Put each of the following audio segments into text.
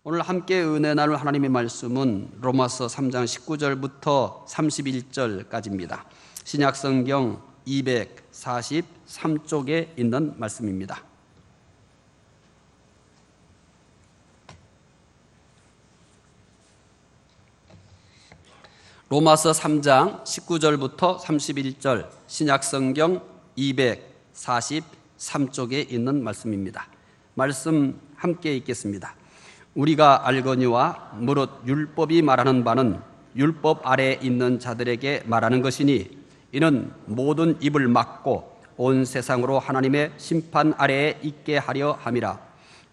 오늘 함께 은혜 나눌 하나님의 말씀은 로마서 3장 19절부터 31절까지입니다. 신약성경 243쪽에 있는 말씀입니다. 로마서 3장 19절부터 31절 신약성경 243쪽에 있는 말씀입니다. 말씀 함께 읽겠습니다. 우리가 알거니와 무릇 율법이 말하는 바는 율법 아래에 있는 자들에게 말하는 것이니 이는 모든 입을 막고 온 세상으로 하나님의 심판 아래에 있게 하려 함이라.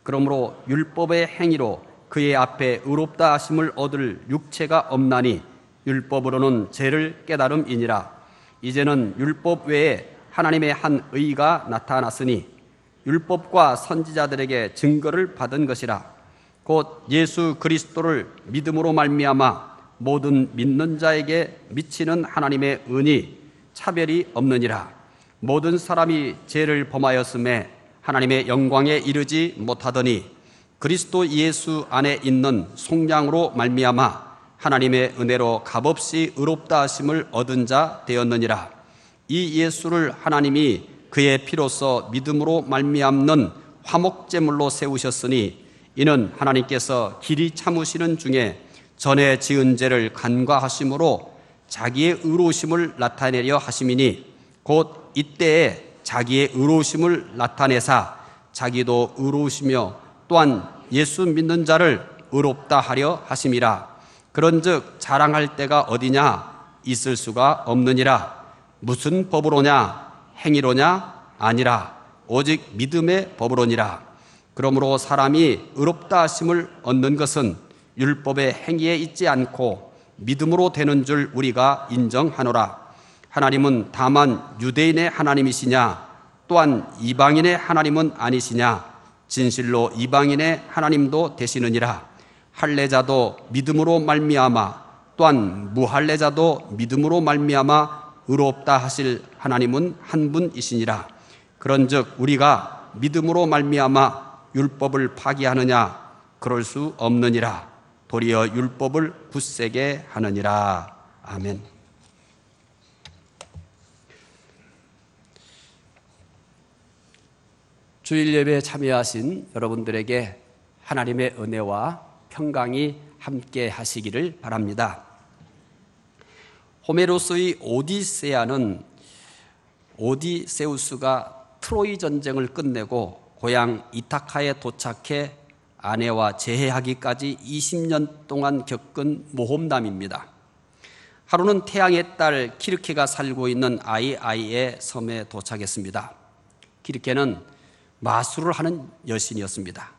그러므로 율법의 행위로 그의 앞에 의롭다 하심을 얻을 육체가 없나니 율법으로는 죄를 깨달음이니라. 이제는 율법 외에 하나님의 한 의가 나타났으니 율법과 선지자들에게 증거를 받은 것이라. 곧 예수 그리스도를 믿음으로 말미암아 모든 믿는 자에게 미치는 하나님의 은이 차별이 없느니라. 모든 사람이 죄를 범하였음에 하나님의 영광에 이르지 못하더니 그리스도 예수 안에 있는 속량으로 말미암아 하나님의 은혜로 값없이 의롭다 하심을 얻은 자 되었느니라. 이 예수를 하나님이 그의 피로써 믿음으로 말미암는 화목제물로 세우셨으니 이는 하나님께서 길이 참으시는 중에 전에 지은 죄를 간과하심으로 자기의 의로우심을 나타내려 하심이니 곧 이때에 자기의 의로우심을 나타내사 자기도 의로우시며 또한 예수 믿는 자를 의롭다 하려 하심이라. 그런즉 자랑할 데가 어디냐? 있을 수가 없느니라. 무슨 법으로냐? 행위로냐? 아니라 오직 믿음의 법으로니라. 그러므로 사람이 의롭다 하심을 얻는 것은 율법의 행위에 있지 않고 믿음으로 되는 줄 우리가 인정하노라. 하나님은 다만 유대인의 하나님이시냐? 또한 이방인의 하나님은 아니시냐? 진실로 이방인의 하나님도 되시느니라. 할례자도 믿음으로 말미암아 또한 무할례자도 믿음으로 말미암아 의롭다 하실 하나님은 한 분이시니라. 그런즉 우리가 믿음으로 말미암아 율법을 파기하느냐? 그럴 수 없느니라. 도리어 율법을 굳세게 하느니라. 아멘. 주일 예배에 참여하신 여러분들에게 하나님의 은혜와 평강이 함께 하시기를 바랍니다. 호메로스의 오디세아는 오디세우스가 트로이 전쟁을 끝내고 고향 이타카에 도착해 아내와 재회하기까지 20년 동안 겪은 모험담입니다. 하루는 태양의 딸 키르케가 살고 있는 아이아이의 섬에 도착했습니다. 키르케는 마술을 하는 여신이었습니다.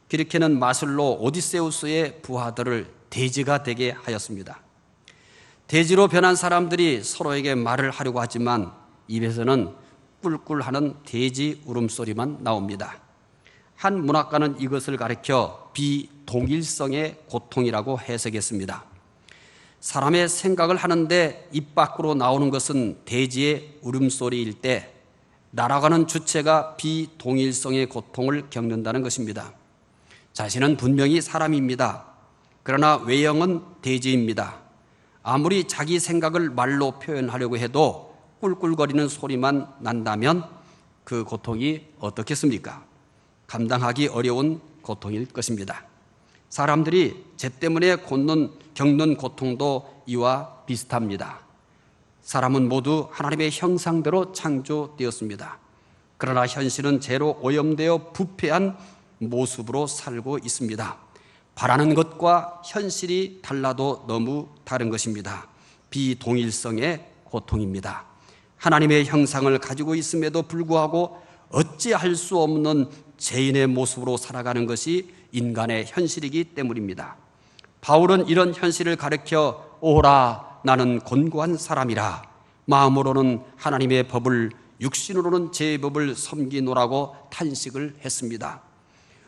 키르케는 마술로 오디세우스의 부하들을 돼지가 되게 하였습니다. 돼지로 변한 사람들이 서로에게 말을 하려고 하지만 입에서는 꿀꿀하는 돼지 울음소리만 나옵니다. 한 문학가는 이것을 가리켜 비동일성의 고통이라고 해석했습니다. 사람의 생각을 하는데 입 밖으로 나오는 것은 돼지의 울음소리일 때 날아가는 주체가 비동일성의 고통을 겪는다는 것입니다. 자신은 분명히 사람입니다. 그러나 외형은 돼지입니다. 아무리 자기 생각을 말로 표현하려고 해도 꿀꿀거리는 소리만 난다면 그 고통이 어떻겠습니까? 감당하기 어려운 고통일 것입니다. 사람들이 죄 때문에 겪는 고통도 이와 비슷합니다. 사람은 모두 하나님의 형상대로 창조되었습니다. 그러나 현실은 죄로 오염되어 부패한 모습으로 살고 있습니다. 바라는 것과 현실이 달라도 너무 다른 것입니다. 비동일성의 고통입니다. 하나님의 형상을 가지고 있음에도 불구하고 어찌할 수 없는 죄인의 모습으로 살아가는 것이 인간의 현실이기 때문입니다. 바울은 이런 현실을 가리켜 오라 나는 곤고한 사람이라 마음으로는 하나님의 법을 육신으로는 제 법을 섬기노라고 탄식을 했습니다.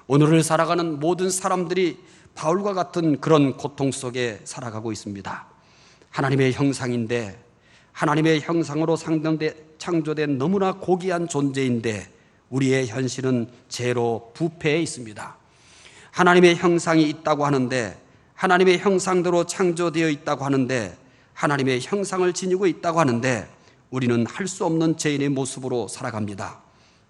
오늘을 살아가는 모든 사람들이 바울과 같은 그런 고통 속에 살아가고 있습니다. 하나님의 형상인데 하나님의 형상으로 창조된 너무나 고귀한 존재인데 우리의 현실은 죄로 부패해 있습니다. 하나님의 형상이 있다고 하는데, 하나님의 형상대로 창조되어 있다고 하는데, 하나님의 형상을 지니고 있다고 하는데 우리는 할 수 없는 죄인의 모습으로 살아갑니다.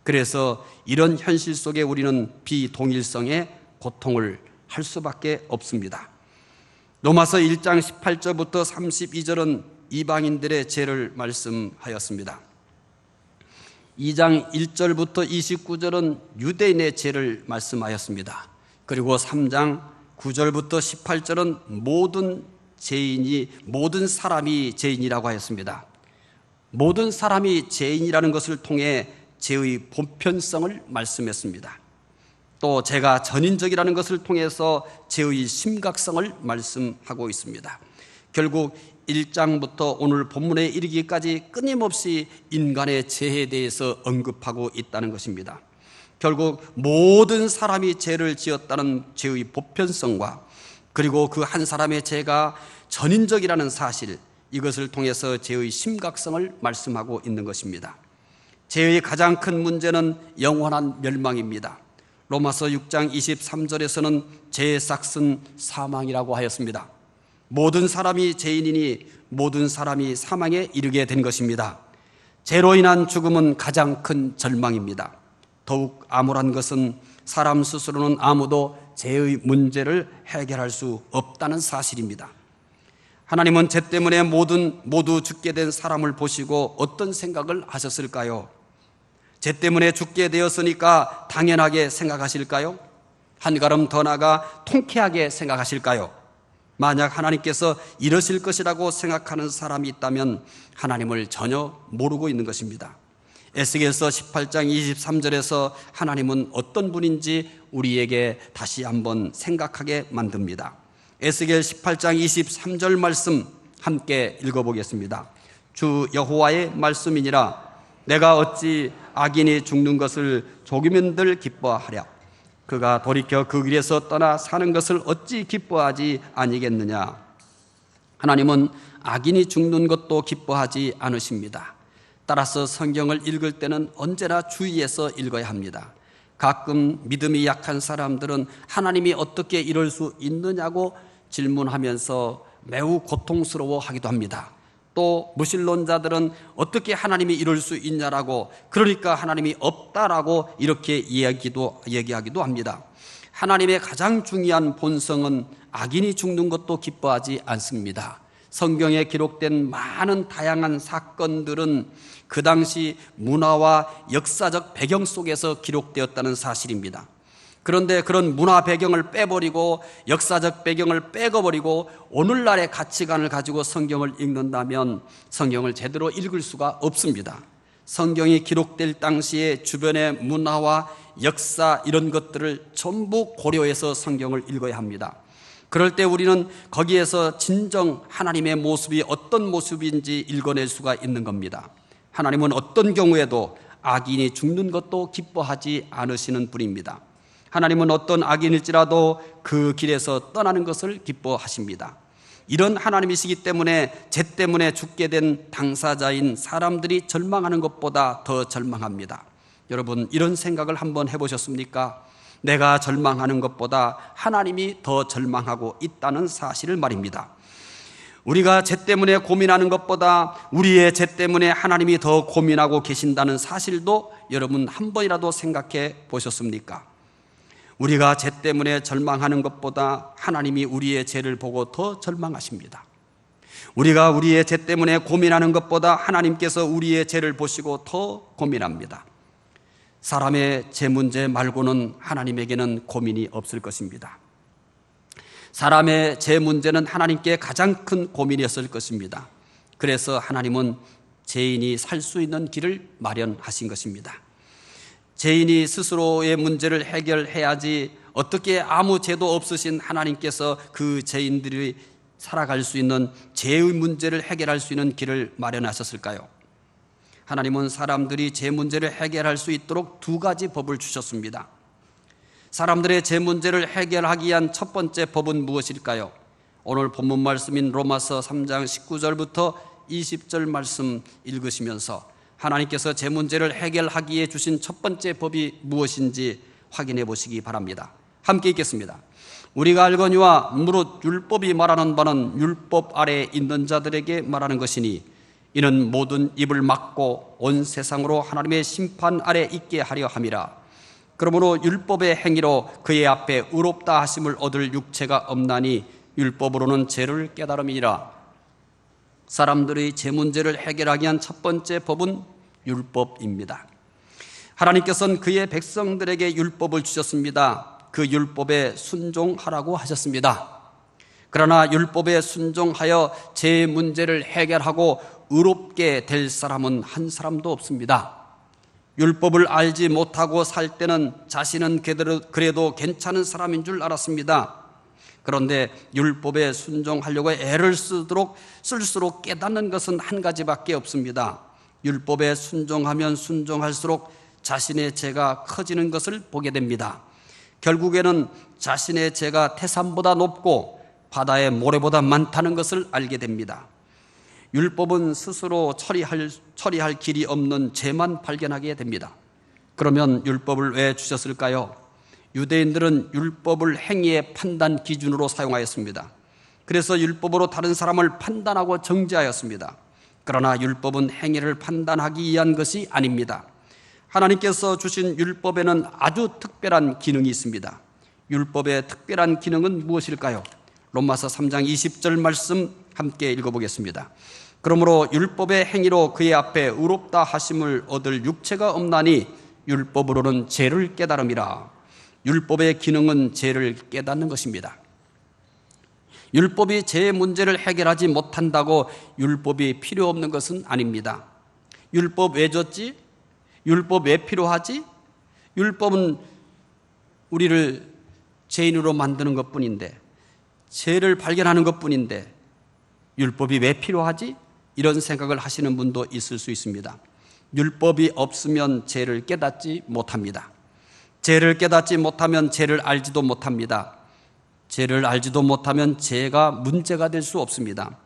그래서 이런 현실 속에 우리는 비동일성의 고통을 할 수밖에 없습니다. 로마서 1장 18절부터 32절은 이방인들의 죄를 말씀하였습니다. 2장 1절부터 29절은 유대인의 죄를 말씀하였습니다. 그리고 3장 9절부터 18절은 모든 사람이 죄인이라고 하였습니다. 모든 사람이 죄인이라는 것을 통해 죄의 보편성을 말씀했습니다. 또 죄가 전인적이라는 것을 통해서 죄의 심각성을 말씀하고 있습니다. 결국 1장부터 오늘 본문에 이르기까지 끊임없이 인간의 죄에 대해서 언급하고 있다는 것입니다. 결국 모든 사람이 죄를 지었다는 죄의 보편성과 그리고 그 한 사람의 죄가 전인적이라는 사실, 이것을 통해서 죄의 심각성을 말씀하고 있는 것입니다. 죄의 가장 큰 문제는 영원한 멸망입니다. 로마서 6장 23절에서는 죄의 삭은 사망이라고 하였습니다. 모든 사람이 죄인이니 모든 사람이 사망에 이르게 된 것입니다. 죄로 인한 죽음은 가장 큰 절망입니다. 더욱 암울한 것은 사람 스스로는 아무도 죄의 문제를 해결할 수 없다는 사실입니다. 하나님은 죄 때문에 모두 죽게 된 사람을 보시고 어떤 생각을 하셨을까요? 죄 때문에 죽게 되었으니까 당연하게 생각하실까요? 한 걸음 더 나아가 통쾌하게 생각하실까요? 만약 하나님께서 이러실 것이라고 생각하는 사람이 있다면 하나님을 전혀 모르고 있는 것입니다. 에스겔서 18장 23절에서 하나님은 어떤 분인지 우리에게 다시 한번 생각하게 만듭니다. 에스겔 18장 23절 말씀 함께 읽어보겠습니다. 주 여호와의 말씀이니라. 내가 어찌 악인이 죽는 것을 조기면들 기뻐하랴. 그가 돌이켜 그 길에서 떠나 사는 것을 어찌 기뻐하지 아니겠느냐. 하나님은 악인이 죽는 것도 기뻐하지 않으십니다. 따라서 성경을 읽을 때는 언제나 주의해서 읽어야 합니다. 가끔 믿음이 약한 사람들은 하나님이 어떻게 이럴 수 있느냐고 질문하면서 매우 고통스러워하기도 합니다. 또 무신론자들은 어떻게 하나님이 이럴 수 있냐라고, 그러니까 하나님이 없다라고 이렇게 얘기하기도 합니다. 하나님의 가장 중요한 본성은 악인이 죽는 것도 기뻐하지 않습니다. 성경에 기록된 많은 다양한 사건들은 그 당시 문화와 역사적 배경 속에서 기록되었다는 사실입니다. 그런데 그런 문화 배경을 빼버리고 역사적 배경을 빼버리고 오늘날의 가치관을 가지고 성경을 읽는다면 성경을 제대로 읽을 수가 없습니다. 성경이 기록될 당시에 주변의 문화와 역사 이런 것들을 전부 고려해서 성경을 읽어야 합니다. 그럴 때 우리는 거기에서 진정 하나님의 모습이 어떤 모습인지 읽어낼 수가 있는 겁니다. 하나님은 어떤 경우에도 악인이 죽는 것도 기뻐하지 않으시는 분입니다. 하나님은 어떤 악인일지라도 그 길에서 떠나는 것을 기뻐하십니다. 이런 하나님이시기 때문에 죄 때문에 죽게 된 당사자인 사람들이 절망하는 것보다 더 절망합니다. 여러분, 이런 생각을 한번 해보셨습니까? 내가 절망하는 것보다 하나님이 더 절망하고 있다는 사실을 말입니다. 우리가 죄 때문에 고민하는 것보다 우리의 죄 때문에 하나님이 더 고민하고 계신다는 사실도 여러분 한 번이라도 생각해 보셨습니까? 우리가 죄 때문에 절망하는 것보다 하나님이 우리의 죄를 보고 더 절망하십니다. 우리가 우리의 죄 때문에 고민하는 것보다 하나님께서 우리의 죄를 보시고 더 고민합니다. 사람의 죄 문제 말고는 하나님에게는 고민이 없을 것입니다. 사람의 죄 문제는 하나님께 가장 큰 고민이었을 것입니다. 그래서 하나님은 죄인이 살 수 있는 길을 마련하신 것입니다. 죄인이 스스로의 문제를 해결해야지 어떻게 아무 죄도 없으신 하나님께서 그 죄인들이 살아갈 수 있는 죄의 문제를 해결할 수 있는 길을 마련하셨을까요? 하나님은 사람들이 죄 문제를 해결할 수 있도록 두 가지 법을 주셨습니다. 사람들의 죄 문제를 해결하기 위한 첫 번째 법은 무엇일까요? 오늘 본문 말씀인 로마서 3장 19절부터 20절 말씀 읽으시면서 하나님께서 죄 문제를 해결하기에 주신 첫 번째 법이 무엇인지 확인해 보시기 바랍니다. 함께 읽겠습니다. 우리가 알거니와 무릇 율법이 말하는 바는 율법 아래에 있는 자들에게 말하는 것이니 이는 모든 입을 막고 온 세상으로 하나님의 심판 아래 있게 하려 함이라. 그러므로 율법의 행위로 그의 앞에 의롭다 하심을 얻을 육체가 없나니 율법으로는 죄를 깨달음이니라. 사람들의 죄 문제를 해결하기 위한 첫 번째 법은 율법입니다. 하나님께서는 그의 백성들에게 율법을 주셨습니다. 그 율법에 순종하라고 하셨습니다. 그러나 율법에 순종하여 죄 문제를 해결하고 의롭게 될 사람은 한 사람도 없습니다. 율법을 알지 못하고 살 때는 자신은 그래도 괜찮은 사람인 줄 알았습니다. 그런데 율법에 순종하려고 애를 쓸수록 깨닫는 것은 한 가지밖에 없습니다. 율법에 순종하면 순종할수록 자신의 죄가 커지는 것을 보게 됩니다. 결국에는 자신의 죄가 태산보다 높고 바다의 모래보다 많다는 것을 알게 됩니다. 율법은 스스로 처리할 길이 없는 죄만 발견하게 됩니다. 그러면 율법을 왜 주셨을까요? 유대인들은 율법을 행위의 판단 기준으로 사용하였습니다. 그래서 율법으로 다른 사람을 판단하고 정죄하였습니다. 그러나 율법은 행위를 판단하기 위한 것이 아닙니다. 하나님께서 주신 율법에는 아주 특별한 기능이 있습니다. 율법의 특별한 기능은 무엇일까요? 로마서 3장 20절 말씀 함께 읽어보겠습니다. 그러므로 율법의 행위로 그의 앞에 의롭다 하심을 얻을 육체가 없나니 율법으로는 죄를 깨달음이라. 율법의 기능은 죄를 깨닫는 것입니다. 율법이 죄의 문제를 해결하지 못한다고 율법이 필요 없는 것은 아닙니다. 율법 왜 줬지? 율법 왜 필요하지? 율법은 우리를 죄인으로 만드는 것뿐인데, 죄를 발견하는 것뿐인데 율법이 왜 필요하지? 이런 생각을 하시는 분도 있을 수 있습니다. 율법이 없으면 죄를 깨닫지 못합니다. 죄를 깨닫지 못하면 죄를 알지도 못합니다. 죄를 알지도 못하면 죄가 문제가 될 수 없습니다.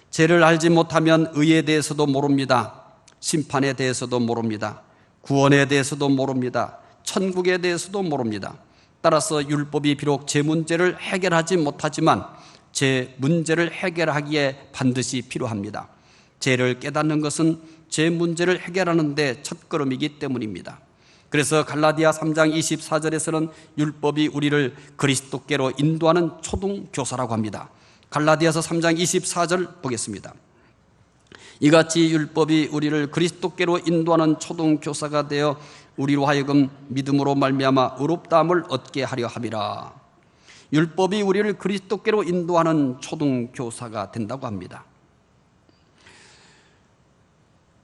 죄를 알지 못하면 의에 대해서도 모릅니다. 심판에 대해서도 모릅니다. 구원에 대해서도 모릅니다. 천국에 대해서도 모릅니다. 따라서 율법이 비록 죄 문제를 해결하지 못하지만 죄 문제를 해결하기에 반드시 필요합니다. 죄를 깨닫는 것은 죄 문제를 해결하는 데 첫걸음이기 때문입니다. 그래서 갈라디아 3장 24절에서는 율법이 우리를 그리스도께로 인도하는 초등교사라고 합니다. 갈라디아서 3장 24절 보겠습니다. 이같이 율법이 우리를 그리스도께로 인도하는 초등교사가 되어 우리로 하여금 믿음으로 말미암아 의롭다함을 얻게 하려 함이라. 율법이 우리를 그리스도께로 인도하는 초등교사가 된다고 합니다.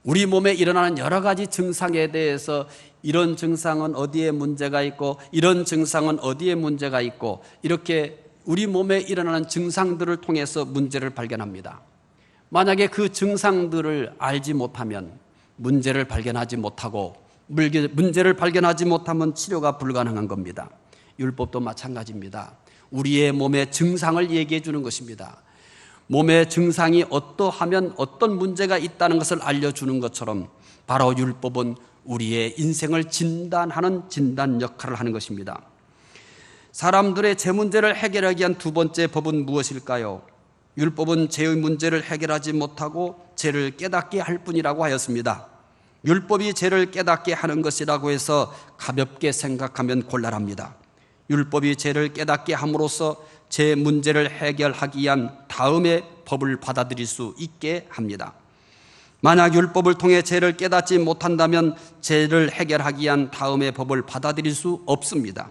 우리 몸에 일어나는 여러 가지 증상에 대해서 이런 증상은 어디에 문제가 있고 이런 증상은 어디에 문제가 있고 이렇게 우리 몸에 일어나는 증상들을 통해서 문제를 발견합니다. 만약에 그 증상들을 알지 못하면 문제를 발견하지 못하고 문제를 발견하지 못하면 치료가 불가능한 겁니다. 율법도 마찬가지입니다. 우리의 몸의 증상을 얘기해 주는 것입니다. 몸의 증상이 어떠하면 어떤 문제가 있다는 것을 알려주는 것처럼 바로 율법은 우리의 인생을 진단하는 진단 역할을 하는 것입니다. 사람들의 죄 문제를 해결하기 위한 두 번째 법은 무엇일까요? 율법은 죄의 문제를 해결하지 못하고 죄를 깨닫게 할 뿐이라고 하였습니다. 율법이 죄를 깨닫게 하는 것이라고 해서 가볍게 생각하면 곤란합니다. 율법이 죄를 깨닫게 함으로써 죄 문제를 해결하기 위한 다음의 법을 받아들일 수 있게 합니다. 만약 율법을 통해 죄를 깨닫지 못한다면 죄를 해결하기 위한 다음의 법을 받아들일 수 없습니다.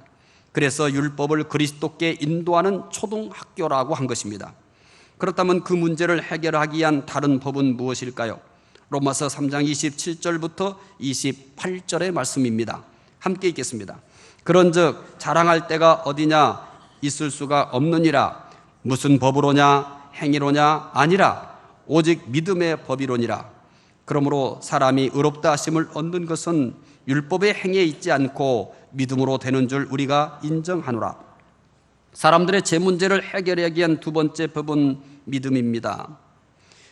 그래서 율법을 그리스도께 인도하는 초등학교라고 한 것입니다. 그렇다면 그 문제를 해결하기 위한 다른 법은 무엇일까요? 로마서 3장 27절부터 28절의 말씀입니다. 함께 읽겠습니다. 그런즉 자랑할 때가 어디냐 있을 수가 없느니라. 무슨 법으로냐 행위로냐 아니라 오직 믿음의 법이로니라. 그러므로 사람이 의롭다 하심을 얻는 것은 율법의 행위에 있지 않고 믿음으로 되는 줄 우리가 인정하노라. 사람들의 죄 문제를 해결하기 위한 두 번째 법은 믿음입니다.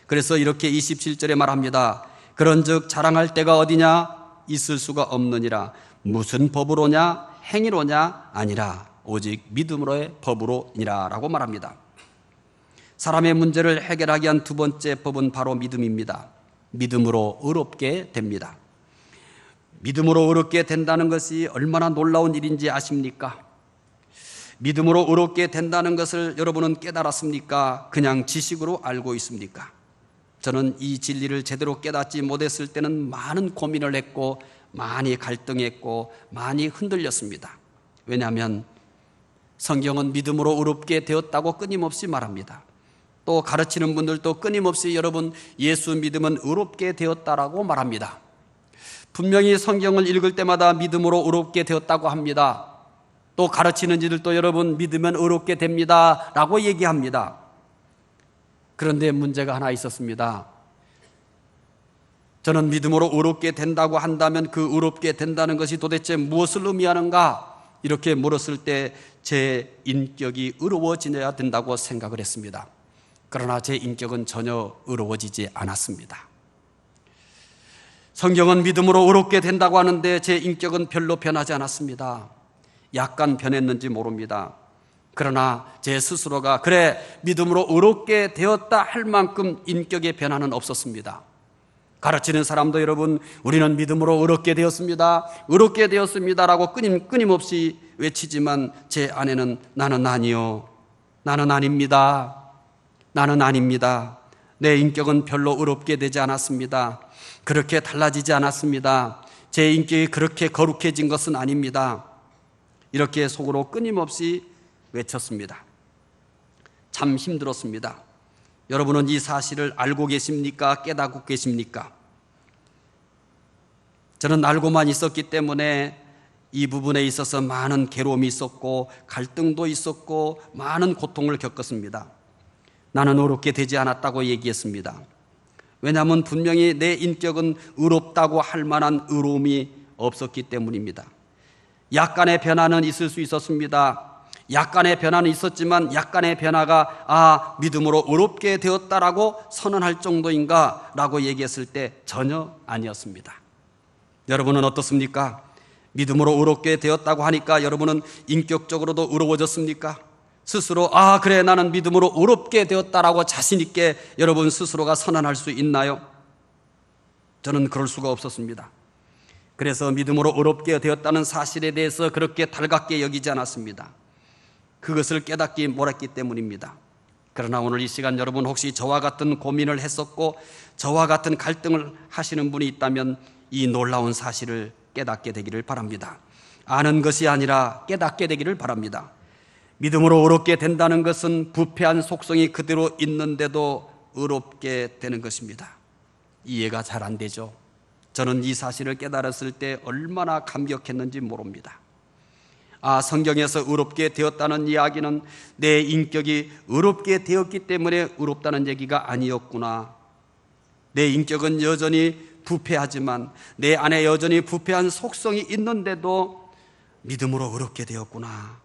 그래서 이렇게 27절에 말합니다. 그런즉 자랑할 때가 어디냐 있을 수가 없느니라. 무슨 법으로냐 행위로냐 아니라 오직 믿음으로의 법으로니라 라고 말합니다. 사람의 문제를 해결하기 위한 두 번째 법은 바로 믿음입니다. 믿음으로 의롭게 됩니다. 믿음으로 의롭게 된다는 것이 얼마나 놀라운 일인지 아십니까? 믿음으로 의롭게 된다는 것을 여러분은 깨달았습니까? 그냥 지식으로 알고 있습니까? 저는 이 진리를 제대로 깨닫지 못했을 때는 많은 고민을 했고 많이 갈등했고 많이 흔들렸습니다. 왜냐하면 성경은 믿음으로 의롭게 되었다고 끊임없이 말합니다. 또 가르치는 분들도 끊임없이 여러분 예수 믿으면 의롭게 되었다라고 말합니다. 분명히 성경을 읽을 때마다 믿음으로 의롭게 되었다고 합니다. 또 가르치는 이들도 여러분 믿으면 의롭게 됩니다 라고 얘기합니다. 그런데 문제가 하나 있었습니다. 저는 믿음으로 의롭게 된다고 한다면 그 의롭게 된다는 것이 도대체 무엇을 의미하는가? 이렇게 물었을 때 제 인격이 의로워지어야 된다고 생각을 했습니다. 그러나 제 인격은 전혀 의로워지지 않았습니다. 성경은 믿음으로 의롭게 된다고 하는데 제 인격은 별로 변하지 않았습니다. 약간 변했는지 모릅니다. 그러나 제 스스로가 그래 믿음으로 의롭게 되었다 할 만큼 인격의 변화는 없었습니다. 가르치는 사람도 여러분 우리는 믿음으로 의롭게 되었습니다. 의롭게 되었습니다라고 끊임없이 외치지만 제 안에는 나는 아니요. 나는 아닙니다. 나는 아닙니다. 내 인격은 별로 의롭게 되지 않았습니다. 그렇게 달라지지 않았습니다. 제 인격이 그렇게 거룩해진 것은 아닙니다. 이렇게 속으로 끊임없이 외쳤습니다. 참 힘들었습니다. 여러분은 이 사실을 알고 계십니까? 깨닫고 계십니까? 저는 알고만 있었기 때문에 이 부분에 있어서 많은 괴로움이 있었고 갈등도 있었고 많은 고통을 겪었습니다. 나는 의롭게 되지 않았다고 얘기했습니다. 왜냐하면 분명히 내 인격은 의롭다고 할 만한 의로움이 없었기 때문입니다. 약간의 변화는 있을 수 있었습니다. 약간의 변화는 있었지만 약간의 변화가 믿음으로 의롭게 되었다라고 선언할 정도인가 라고 얘기했을 때 전혀 아니었습니다. 여러분은 어떻습니까? 믿음으로 의롭게 되었다고 하니까 여러분은 인격적으로도 의로워졌습니까? 스스로 그래 나는 믿음으로 의롭게 되었다라고 자신 있게 여러분 스스로가 선언할 수 있나요? 저는 그럴 수가 없었습니다. 그래서 믿음으로 의롭게 되었다는 사실에 대해서 그렇게 달갑게 여기지 않았습니다. 그것을 깨닫기 못했기 때문입니다. 그러나 오늘 이 시간 여러분 혹시 저와 같은 고민을 했었고 저와 같은 갈등을 하시는 분이 있다면 이 놀라운 사실을 깨닫게 되기를 바랍니다. 아는 것이 아니라 깨닫게 되기를 바랍니다. 믿음으로 의롭게 된다는 것은 부패한 속성이 그대로 있는데도 의롭게 되는 것입니다. 이해가 잘 안 되죠? 저는 이 사실을 깨달았을 때 얼마나 감격했는지 모릅니다. 성경에서 의롭게 되었다는 이야기는 내 인격이 의롭게 되었기 때문에 의롭다는 얘기가 아니었구나. 내 인격은 여전히 부패하지만 내 안에 여전히 부패한 속성이 있는데도 믿음으로 의롭게 되었구나.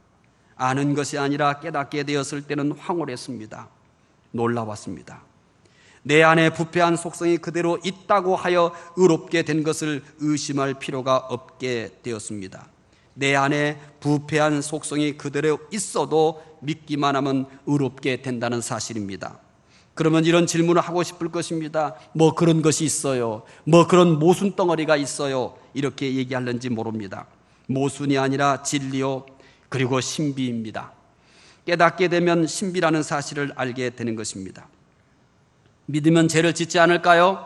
아는 것이 아니라 깨닫게 되었을 때는 황홀했습니다. 놀라웠습니다. 내 안에 부패한 속성이 그대로 있다고 하여 의롭게 된 것을 의심할 필요가 없게 되었습니다. 내 안에 부패한 속성이 그대로 있어도 믿기만 하면 의롭게 된다는 사실입니다. 그러면 이런 질문을 하고 싶을 것입니다. 뭐 그런 것이 있어요? 뭐 그런 모순 덩어리가 있어요? 이렇게 얘기하는지 모릅니다. 모순이 아니라 진리요 그리고 신비입니다. 깨닫게 되면 신비라는 사실을 알게 되는 것입니다. 믿으면 죄를 짓지 않을까요?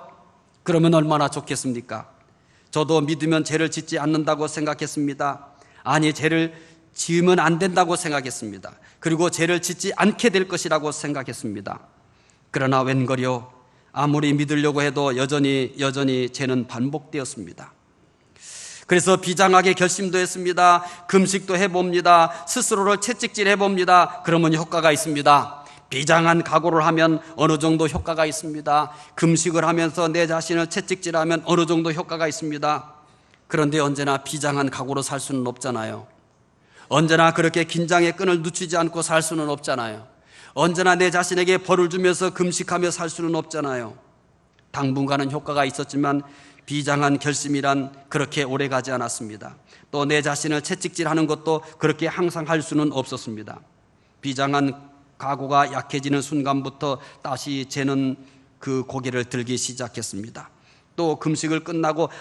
그러면 얼마나 좋겠습니까? 저도 믿으면 죄를 짓지 않는다고 생각했습니다. 아니, 죄를 지으면 안 된다고 생각했습니다. 그리고 죄를 짓지 않게 될 것이라고 생각했습니다. 그러나 웬걸요, 아무리 믿으려고 해도 여전히 죄는 반복되었습니다. 그래서 비장하게 결심도 했습니다. 금식도 해봅니다. 스스로를 채찍질 해봅니다. 그러면 효과가 있습니다. 비장한 각오를 하면 어느 정도 효과가 있습니다. 금식을 하면서 내 자신을 채찍질하면 어느 정도 효과가 있습니다. 그런데 언제나 비장한 각오로 살 수는 없잖아요. 언제나 그렇게 긴장의 끈을 놓치지 않고 살 수는 없잖아요. 언제나 내 자신에게 벌을 주면서 금식하며 살 수는 없잖아요. 당분간은 효과가 있었지만 비장한 결심이란 그렇게 오래 가지 않았습니다. 또 내 자신을 채찍질하는 것도 그렇게 항상 할 수는 없었습니다. 비장한 각오가 약해지는 순간부터 다시 죄는 그 고개를 들기 시작했습니다. 또 금식을 끝나고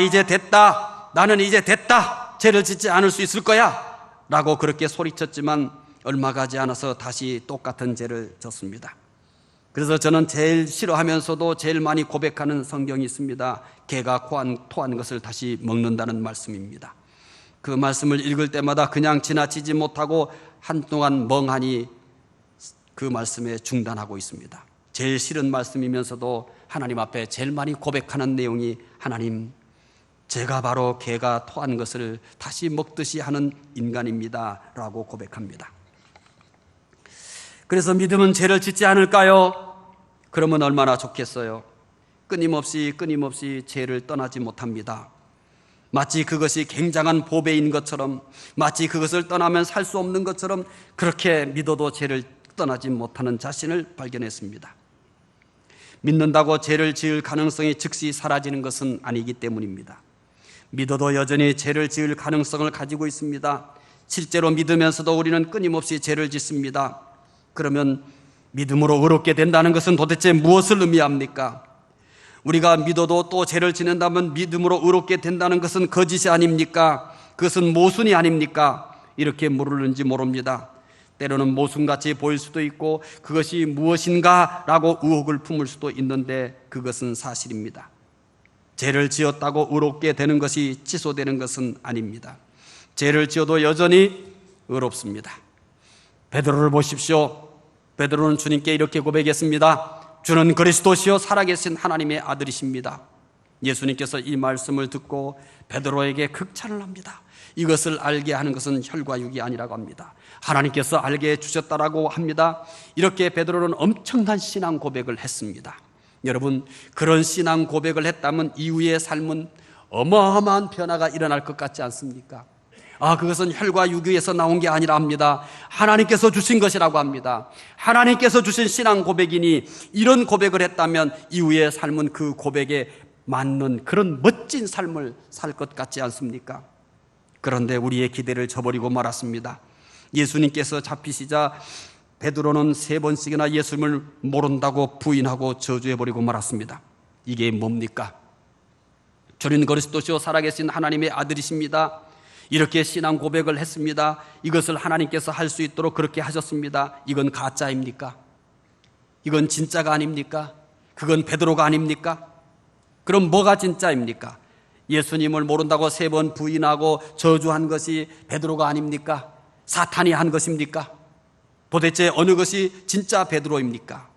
이제 됐다, 나는 이제 됐다, 죄를 짓지 않을 수 있을 거야 라고 그렇게 소리쳤지만 얼마 가지 않아서 다시 똑같은 죄를 졌습니다. 그래서 저는 제일 싫어하면서도 제일 많이 고백하는 성경이 있습니다. 개가 토한 것을 다시 먹는다는 말씀입니다. 그 말씀을 읽을 때마다 그냥 지나치지 못하고 한동안 멍하니 그 말씀에 중단하고 있습니다. 제일 싫은 말씀이면서도 하나님 앞에 제일 많이 고백하는 내용이 하나님, 제가 바로 개가 토한 것을 다시 먹듯이 하는 인간입니다 라고 고백합니다. 그래서 믿음은 죄를 짓지 않을까요? 그러면 얼마나 좋겠어요. 끊임없이 죄를 떠나지 못합니다. 마치 그것이 굉장한 보배인 것처럼, 마치 그것을 떠나면 살 수 없는 것처럼 그렇게 믿어도 죄를 떠나지 못하는 자신을 발견했습니다. 믿는다고 죄를 지을 가능성이 즉시 사라지는 것은 아니기 때문입니다. 믿어도 여전히 죄를 지을 가능성을 가지고 있습니다. 실제로 믿으면서도 우리는 끊임없이 죄를 짓습니다. 그러면 믿음으로 의롭게 된다는 것은 도대체 무엇을 의미합니까? 우리가 믿어도 또 죄를 짓는다면 믿음으로 의롭게 된다는 것은 거짓이 아닙니까? 그것은 모순이 아닙니까? 이렇게 물으는지 모릅니다. 때로는 모순같이 보일 수도 있고 그것이 무엇인가 라고 의혹을 품을 수도 있는데 그것은 사실입니다. 죄를 지었다고 의롭게 되는 것이 취소되는 것은 아닙니다. 죄를 지어도 여전히 의롭습니다. 베드로를 보십시오. 베드로는 주님께 이렇게 고백했습니다. 주는 그리스도시요 살아계신 하나님의 아들이십니다. 예수님께서 이 말씀을 듣고 베드로에게 극찬을 합니다. 이것을 알게 하는 것은 혈과 육이 아니라고 합니다. 하나님께서 알게 해주셨다라고 합니다. 이렇게 베드로는 엄청난 신앙 고백을 했습니다. 여러분, 그런 신앙 고백을 했다면 이후의 삶은 어마어마한 변화가 일어날 것 같지 않습니까? 그것은 혈과 육에서 나온 게 아니라 합니다. 하나님께서 주신 것이라고 합니다. 하나님께서 주신 신앙 고백이니 이런 고백을 했다면 이후의 삶은 그 고백에 맞는 그런 멋진 삶을 살 것 같지 않습니까? 그런데 우리의 기대를 저버리고 말았습니다. 예수님께서 잡히시자 베드로는 3번씩이나 예수님을 모른다고 부인하고 저주해버리고 말았습니다. 이게 뭡니까? 주는 그리스도시요 살아계신 하나님의 아들이십니다. 이렇게 신앙 고백을 했습니다. 이것을 하나님께서 할 수 있도록 그렇게 하셨습니다. 이건 가짜입니까? 이건 진짜가 아닙니까? 그건 베드로가 아닙니까? 그럼 뭐가 진짜입니까? 예수님을 모른다고 3번 부인하고 저주한 것이 베드로가 아닙니까? 사탄이 한 것입니까? 도대체 어느 것이 진짜 베드로입니까?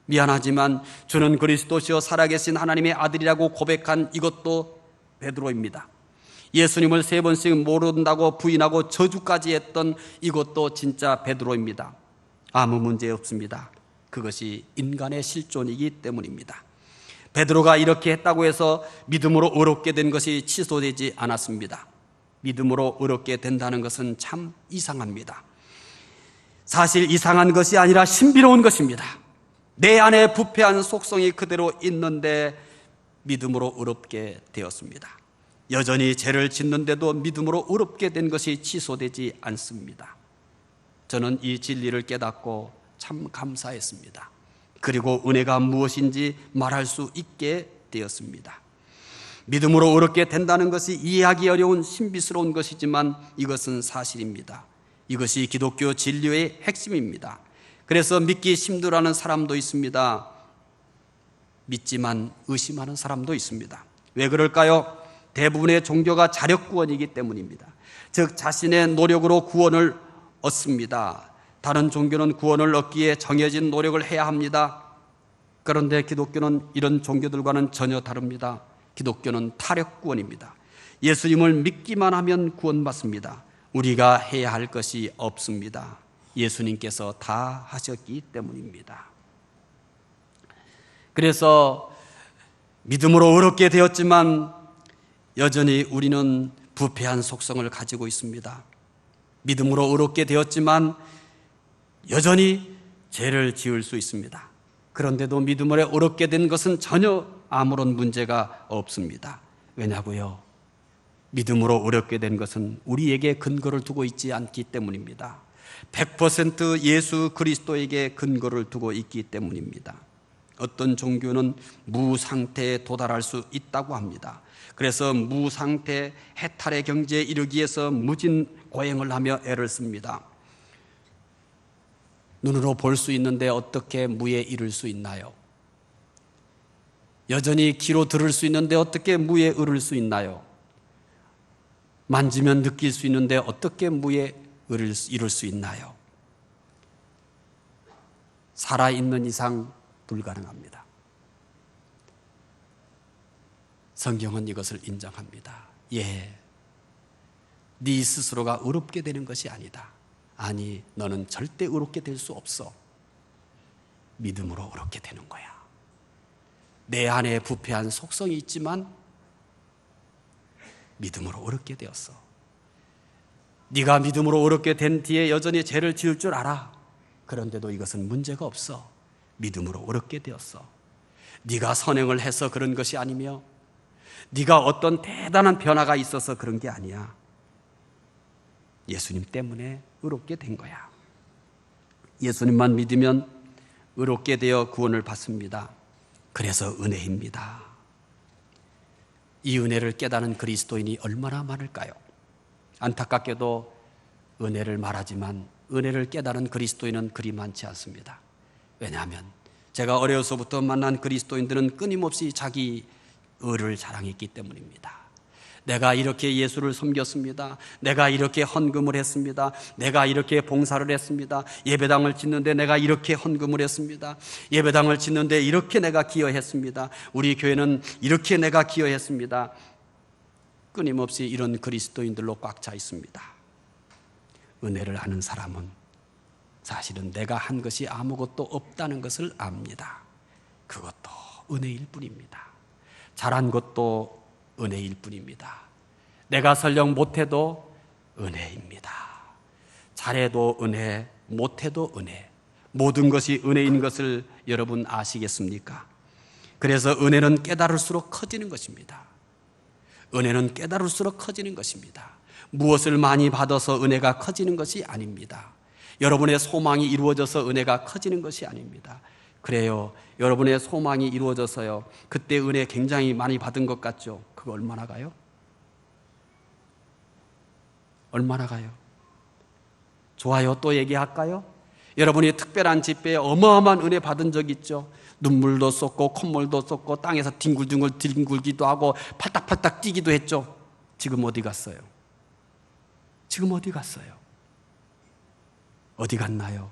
미안하지만 주는 그리스도시요 살아계신 하나님의 아들이라고 고백한 이것도 베드로입니다. 예수님을 3번씩 모른다고 부인하고 저주까지 했던 이것도 진짜 베드로입니다. 아무 문제 없습니다. 그것이 인간의 실존이기 때문입니다. 베드로가 이렇게 했다고 해서 믿음으로 의롭게 된 것이 취소되지 않았습니다. 믿음으로 의롭게 된다는 것은 참 이상합니다. 사실 이상한 것이 아니라 신비로운 것입니다. 내 안에 부패한 속성이 그대로 있는데 믿음으로 의롭게 되었습니다. 여전히 죄를 짓는데도 믿음으로 의롭게 된 것이 취소되지 않습니다. 저는 이 진리를 깨닫고 참 감사했습니다. 그리고 은혜가 무엇인지 말할 수 있게 되었습니다. 믿음으로 의롭게 된다는 것이 이해하기 어려운 신비스러운 것이지만 이것은 사실입니다. 이것이 기독교 진리의 핵심입니다. 그래서 믿기 힘들어하는 사람도 있습니다. 믿지만 의심하는 사람도 있습니다. 왜 그럴까요? 대부분의 종교가 자력구원이기 때문입니다. 즉 자신의 노력으로 구원을 얻습니다. 다른 종교는 구원을 얻기에 정해진 노력을 해야 합니다. 그런데 기독교는 이런 종교들과는 전혀 다릅니다. 기독교는 타력구원입니다. 예수님을 믿기만 하면 구원받습니다. 우리가 해야 할 것이 없습니다. 예수님께서 다 하셨기 때문입니다. 그래서 믿음으로 의롭게 되었지만 여전히 우리는 부패한 속성을 가지고 있습니다. 믿음으로 의롭게 되었지만 여전히 죄를 지을 수 있습니다. 그런데도 믿음으로 의롭게 된 것은 전혀 아무런 문제가 없습니다. 왜냐고요? 믿음으로 어렵게 된 것은 우리에게 근거를 두고 있지 않기 때문입니다. 100% 예수 그리스도에게 근거를 두고 있기 때문입니다. 어떤 종교는 무상태에 도달할 수 있다고 합니다. 그래서 무상태 해탈의 경지에 이르기 위해서 무진 고행을 하며 애를 씁니다. 눈으로 볼 수 있는데 어떻게 무에 이를 수 있나요? 여전히 귀로 들을 수 있는데 어떻게 무에 이를 수 있나요? 만지면 느낄 수 있는데 어떻게 무에 이룰 수 있나요? 살아있는 이상 불가능합니다. 성경은 이것을 인정합니다. 예, 네 스스로가 의롭게 되는 것이 아니다. 아니, 너는 절대 의롭게 될 수 없어. 믿음으로 의롭게 되는 거야. 내 안에 부패한 속성이 있지만 믿음으로 의롭게 되었어. 네가 믿음으로 의롭게 된 뒤에 여전히 죄를 지을 줄 알아. 그런데도 이것은 문제가 없어. 믿음으로 의롭게 되었어. 네가 선행을 해서 그런 것이 아니며 네가 어떤 대단한 변화가 있어서 그런 게 아니야. 예수님 때문에 의롭게 된 거야. 예수님만 믿으면 의롭게 되어 구원을 받습니다. 그래서 은혜입니다. 이 은혜를 깨닫는 그리스도인이 얼마나 많을까요? 안타깝게도 은혜를 말하지만 은혜를 깨닫는 그리스도인은 그리 많지 않습니다. 왜냐하면 제가 어려서부터 만난 그리스도인들은 끊임없이 자기 의를 자랑했기 때문입니다. 내가 이렇게 예수를 섬겼습니다. 내가 이렇게 헌금을 했습니다. 내가 이렇게 봉사를 했습니다. 예배당을 짓는데 내가 이렇게 헌금을 했습니다. 예배당을 짓는데 이렇게 내가 기여했습니다. 우리 교회는 이렇게 내가 기여했습니다. 끊임없이 이런 그리스도인들로 꽉 차 있습니다. 은혜를 아는 사람은 사실은 내가 한 것이 아무것도 없다는 것을 압니다. 그것도 은혜일 뿐입니다. 잘한 것도 은혜일 뿐입니다. 내가 설령 못해도 은혜입니다. 잘해도 은혜, 못해도 은혜. 모든 것이 은혜인 것을 여러분 아시겠습니까? 그래서 은혜는 깨달을수록 커지는 것입니다. 은혜는 깨달을수록 커지는 것입니다. 무엇을 많이 받아서 은혜가 커지는 것이 아닙니다. 여러분의 소망이 이루어져서 은혜가 커지는 것이 아닙니다. 그래요, 여러분의 소망이 이루어져서요, 그때 은혜 굉장히 많이 받은 것 같죠? 그거 얼마나 가요? 얼마나 가요? 좋아요, 또 얘기할까요? 여러분이 특별한 집회에 어마어마한 은혜 받은 적 있죠? 눈물도 쏟고 콧물도 쏟고 땅에서 뒹굴뒹굴 뒹굴기도 하고 팔딱팔딱 뛰기도 했죠? 지금 어디 갔어요? 지금 어디 갔어요? 어디 갔나요?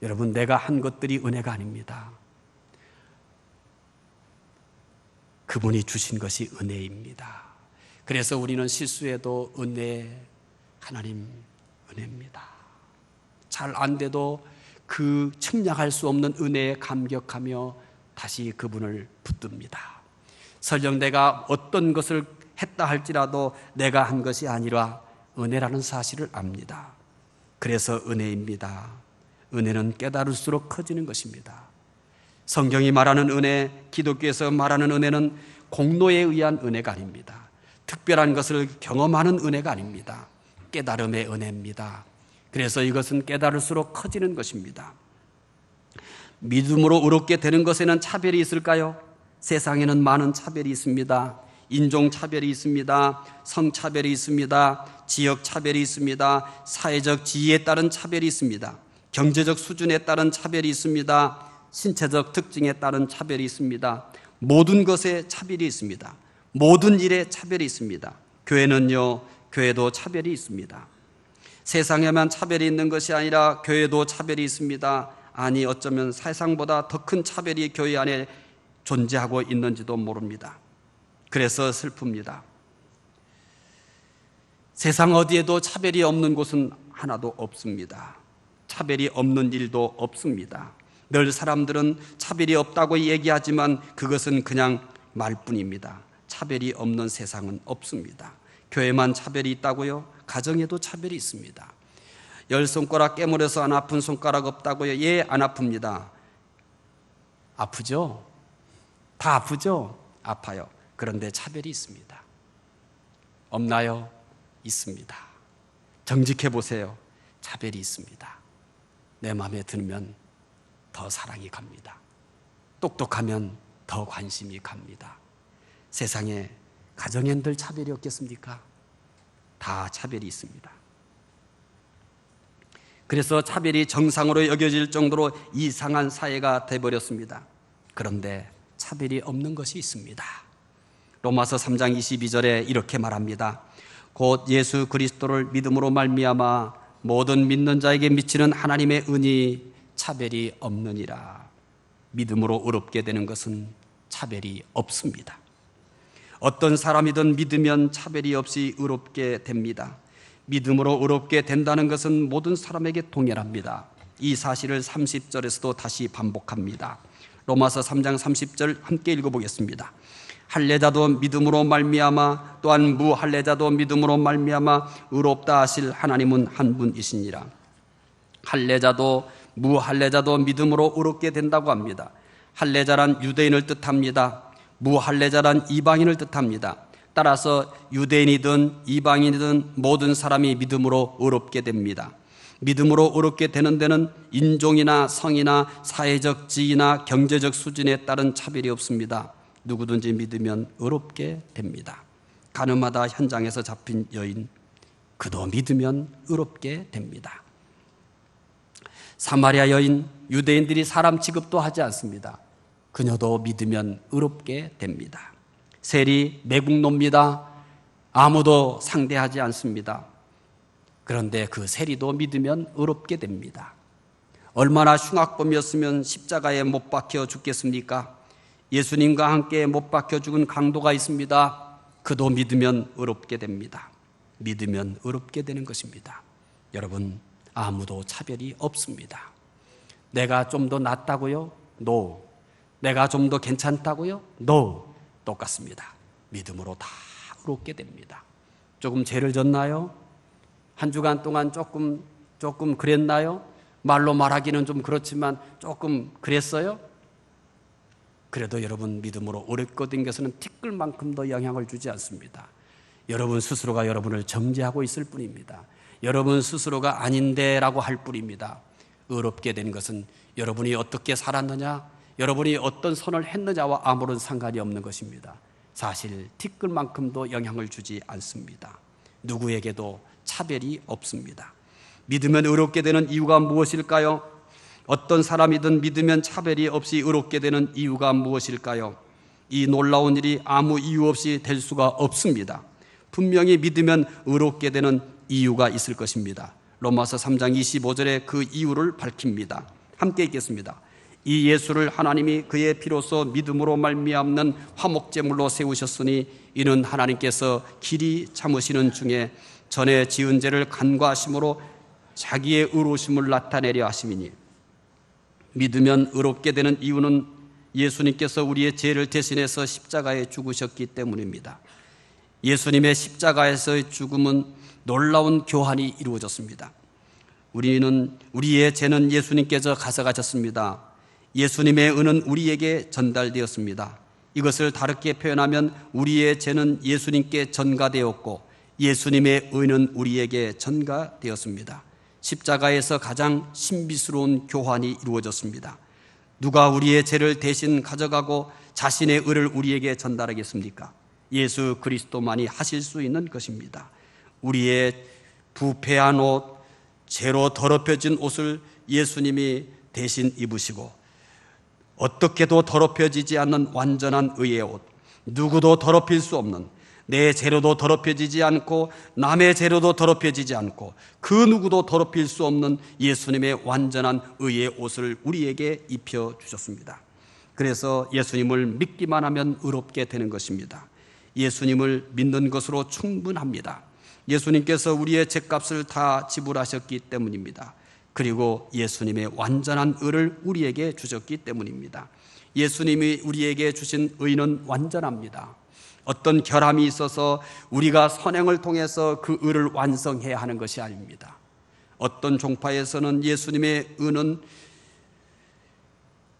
여러분, 내가 한 것들이 은혜가 아닙니다. 그분이 주신 것이 은혜입니다. 그래서 우리는 실수해도 은혜, 하나님 은혜입니다. 잘 안 돼도 그 측량할 수 없는 은혜에 감격하며 다시 그분을 붙듭니다. 설령 내가 어떤 것을 했다 할지라도 내가 한 것이 아니라 은혜라는 사실을 압니다. 그래서 은혜입니다. 은혜는 깨달을수록 커지는 것입니다. 성경이 말하는 은혜, 기독교에서 말하는 은혜는 공로에 의한 은혜가 아닙니다. 특별한 것을 경험하는 은혜가 아닙니다. 깨달음의 은혜입니다. 그래서 이것은 깨달을수록 커지는 것입니다. 믿음으로 의롭게 되는 것에는 차별이 있을까요? 세상에는 많은 차별이 있습니다. 인종차별이 있습니다. 성차별이 있습니다. 지역차별이 있습니다. 사회적 지위에 따른 차별이 있습니다. 경제적 수준에 따른 차별이 있습니다. 신체적 특징에 따른 차별이 있습니다. 모든 것에 차별이 있습니다. 모든 일에 차별이 있습니다. 교회는요, 교회도 차별이 있습니다. 세상에만 차별이 있는 것이 아니라 교회도 차별이 있습니다. 아니, 어쩌면 세상보다 더 큰 차별이 교회 안에 존재하고 있는지도 모릅니다. 그래서 슬픕니다. 세상 어디에도 차별이 없는 곳은 하나도 없습니다. 차별이 없는 일도 없습니다. 늘 사람들은 차별이 없다고 얘기하지만 그것은 그냥 말뿐입니다. 차별이 없는 세상은 없습니다. 교회만 차별이 있다고요? 가정에도 차별이 있습니다. 10손가락 깨물어서 안 아픈 손가락 없다고요? 예, 안 아픕니다. 아프죠? 다 아프죠? 아파요. 그런데 차별이 있습니다. 없나요? 있습니다. 정직해 보세요. 차별이 있습니다. 내 마음에 들면 더 사랑이 갑니다. 똑똑하면 더 관심이 갑니다. 세상에 가정엔들 차별이 없겠습니까? 다 차별이 있습니다. 그래서 차별이 정상으로 여겨질 정도로 이상한 사회가 되어버렸습니다. 그런데 차별이 없는 것이 있습니다. 로마서 3장 22절에 이렇게 말합니다. 곧 예수 그리스도를 믿음으로 말미암아 모든 믿는 자에게 미치는 하나님의 은이 차별이 없느니라. 믿음으로 의롭게 되는 것은 차별이 없습니다. 어떤 사람이든 믿으면 차별이 없이 의롭게 됩니다. 믿음으로 의롭게 된다는 것은 모든 사람에게 동일합니다. 이 사실을 30절에서도 다시 반복합니다. 로마서 3장 30절 함께 읽어보겠습니다. 할례자도 믿음으로 말미암아 또한 무할례자도 믿음으로 말미암아 의롭다 하실 하나님은 한 분이시니라. 할례자도 무할례자도 믿음으로 의롭게 된다고 합니다. 할례자란 유대인을 뜻합니다. 무할례자란 이방인을 뜻합니다. 따라서 유대인이든 이방인이든 모든 사람이 믿음으로 의롭게 됩니다. 믿음으로 의롭게 되는 데는 인종이나 성이나 사회적 지위나 경제적 수준에 따른 차별이 없습니다. 누구든지 믿으면 의롭게 됩니다. 가늠하다 현장에서 잡힌 여인, 그도 믿으면 의롭게 됩니다. 사마리아 여인, 유대인들이 사람 취급도 하지 않습니다. 그녀도 믿으면 의롭게 됩니다. 세리, 매국노입니다. 아무도 상대하지 않습니다. 그런데 그 세리도 믿으면 의롭게 됩니다. 얼마나 흉악범이었으면 십자가에 못 박혀 죽겠습니까? 예수님과 함께 못 박혀 죽은 강도가 있습니다. 그도 믿으면 의롭게 됩니다. 믿으면 의롭게 되는 것입니다. 여러분, 아무도 차별이 없습니다. 내가 좀 더 낫다고요? No. 내가 좀 더 괜찮다고요? No. 똑같습니다. 믿음으로 다 의롭게 됩니다. 조금 죄를 졌나요? 한 주간 동안 조금 그랬나요? 말로 말하기는 좀 그렇지만 조금 그랬어요? 그래도 여러분 믿음으로 의롭게 된 것은 티끌만큼도 영향을 주지 않습니다. 여러분 스스로가 여러분을 정죄하고 있을 뿐입니다. 여러분 스스로가 아닌데 라고 할 뿐입니다. 의롭게 된 것은 여러분이 어떻게 살았느냐, 여러분이 어떤 선을 했느냐와 아무런 상관이 없는 것입니다. 사실 티끌만큼도 영향을 주지 않습니다. 누구에게도 차별이 없습니다. 믿으면 의롭게 되는 이유가 무엇일까요? 어떤 사람이든 믿으면 차별이 없이 의롭게 되는 이유가 무엇일까요? 이 놀라운 일이 아무 이유 없이 될 수가 없습니다. 분명히 믿으면 의롭게 되는 이유가 있을 것입니다. 로마서 3장 25절에 그 이유를 밝힙니다. 함께 읽겠습니다. 이 예수를 하나님이 그의 피로써 믿음으로 말미암는 화목제물로 세우셨으니 이는 하나님께서 길이 참으시는 중에 전에 지은 죄를 간과하심으로 자기의 의로우심을 나타내려 하심이니, 믿으면 의롭게 되는 이유는 예수님께서 우리의 죄를 대신해서 십자가에 죽으셨기 때문입니다. 예수님의 십자가에서의 죽음은 놀라운 교환이 이루어졌습니다. 우리의 죄는 예수님께서 가져가셨습니다. 예수님의 은은 우리에게 전달되었습니다. 이것을 다르게 표현하면 우리의 죄는 예수님께 전가되었고 예수님의 의는 우리에게 전가되었습니다. 십자가에서 가장 신비스러운 교환이 이루어졌습니다. 누가 우리의 죄를 대신 가져가고 자신의 의를 우리에게 전달하겠습니까? 예수 그리스도만이 하실 수 있는 것입니다. 우리의 부패한 옷, 죄로 더럽혀진 옷을 예수님이 대신 입으시고 어떻게도 더럽혀지지 않는 완전한 의의 옷, 누구도 더럽힐 수 없는, 내 죄로도 더럽혀지지 않고 남의 죄로도 더럽혀지지 않고 그 누구도 더럽힐 수 없는 예수님의 완전한 의의 옷을 우리에게 입혀주셨습니다. 그래서 예수님을 믿기만 하면 의롭게 되는 것입니다. 예수님을 믿는 것으로 충분합니다. 예수님께서 우리의 죄값을 다 지불하셨기 때문입니다. 그리고 예수님의 완전한 의를 우리에게 주셨기 때문입니다. 예수님이 우리에게 주신 의는 완전합니다. 어떤 결함이 있어서 우리가 선행을 통해서 그 의를 완성해야 하는 것이 아닙니다. 어떤 종파에서는 예수님의 의는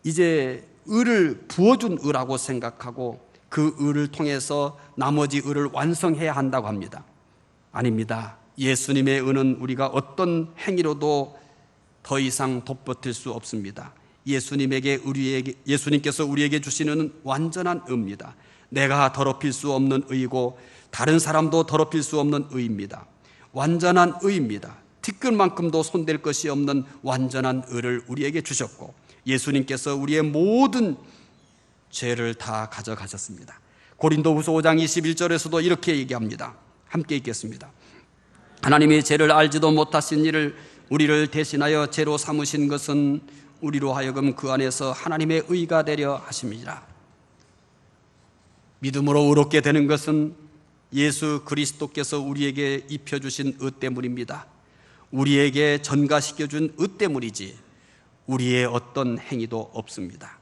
이제 의를 부어준 의라고 생각하고 그 의를 통해서 나머지 의를 완성해야 한다고 합니다. 아닙니다. 예수님의 의는 우리가 어떤 행위로도 더 이상 덧붙일 수 없습니다. 예수님께서 우리에게 주시는 완전한 의입니다. 내가 더럽힐 수 없는 의이고 다른 사람도 더럽힐 수 없는 의입니다. 완전한 의입니다. 티끌만큼도 손댈 것이 없는 완전한 의를 우리에게 주셨고 예수님께서 우리의 모든 죄를 다 가져가셨습니다. 고린도후서 5장 21절에서도 이렇게 얘기합니다. 함께 읽겠습니다. 하나님이 죄를 알지도 못하신 이를 우리를 대신하여 죄로 삼으신 것은 우리로 하여금 그 안에서 하나님의 의가 되려 하심이라. 믿음으로 의롭게 되는 것은 예수 그리스도께서 우리에게 입혀주신 의 때문입니다. 우리에게 전가시켜준 의 때문이지 우리의 어떤 행위도 없습니다.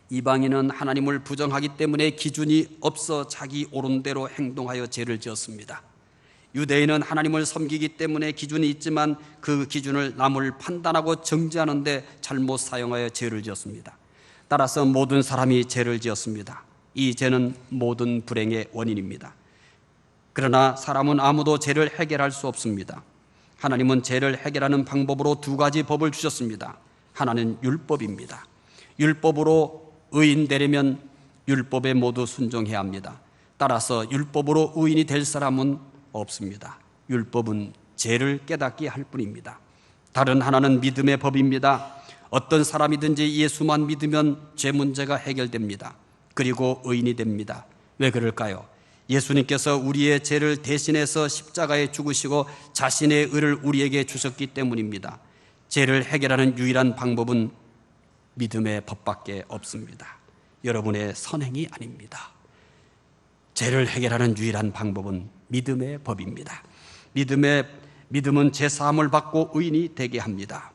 이방인은 하나님을 부정하기 때문에 기준이 없어 자기 옳은 대로 행동하여 죄를 지었습니다. 유대인은 하나님을 섬기기 때문에 기준이 있지만 그 기준을 남을 판단하고 정죄하는 데 잘못 사용하여 죄를 지었습니다. 따라서 모든 사람이 죄를 지었습니다. 이 죄는 모든 불행의 원인입니다. 그러나 사람은 아무도 죄를 해결할 수 없습니다. 하나님은 죄를 해결하는 방법으로 두 가지 법을 주셨습니다. 하나는 율법입니다. 율법으로 의인 되려면 율법에 모두 순종해야 합니다. 따라서 율법으로 의인이 될 사람은 없습니다. 율법은 죄를 깨닫게 할 뿐입니다. 다른 하나는 믿음의 법입니다. 어떤 사람이든지 예수만 믿으면 죄 문제가 해결됩니다. 그리고 의인이 됩니다. 왜 그럴까요? 예수님께서 우리의 죄를 대신해서 십자가에 죽으시고 자신의 의를 우리에게 주셨기 때문입니다. 죄를 해결하는 유일한 방법은 믿음의 법밖에 없습니다. 여러분의 선행이 아닙니다. 죄를 해결하는 유일한 방법은 믿음의 법입니다. 믿음은 죄사함을 받고 의인이 되게 합니다.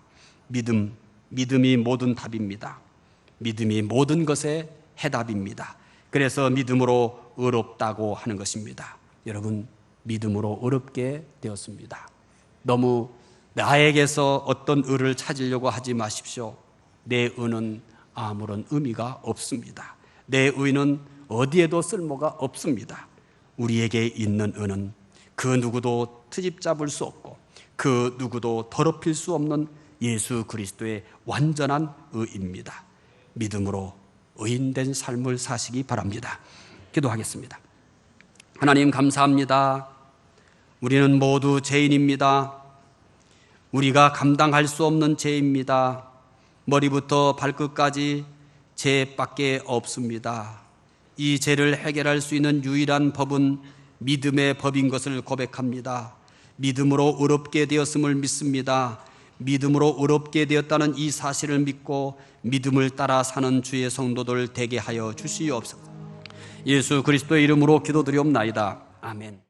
믿음이 모든 답입니다. 믿음이 모든 것의 해답입니다. 그래서 믿음으로 의롭다고 하는 것입니다. 여러분, 믿음으로 의롭게 되었습니다. 너무 나에게서 어떤 의를 찾으려고 하지 마십시오. 내 의는 아무런 의미가 없습니다. 내 의는 어디에도 쓸모가 없습니다. 우리에게 있는 의는 그 누구도 트집 잡을 수 없고 그 누구도 더럽힐 수 없는 예수 그리스도의 완전한 의입니다. 믿음으로 의인된 삶을 사시기 바랍니다. 기도하겠습니다. 하나님 감사합니다. 우리는 모두 죄인입니다. 우리가 감당할 수 없는 죄입니다. 머리부터 발끝까지 죄밖에 없습니다. 이 죄를 해결할 수 있는 유일한 법은 믿음의 법인 것을 고백합니다. 믿음으로 의롭게 되었음을 믿습니다. 믿음으로 의롭게 되었다는 이 사실을 믿고 믿음을 따라 사는 주의 성도들 되게 하여 주시옵소서. 예수 그리스도의 이름으로 기도드리옵나이다. 아멘.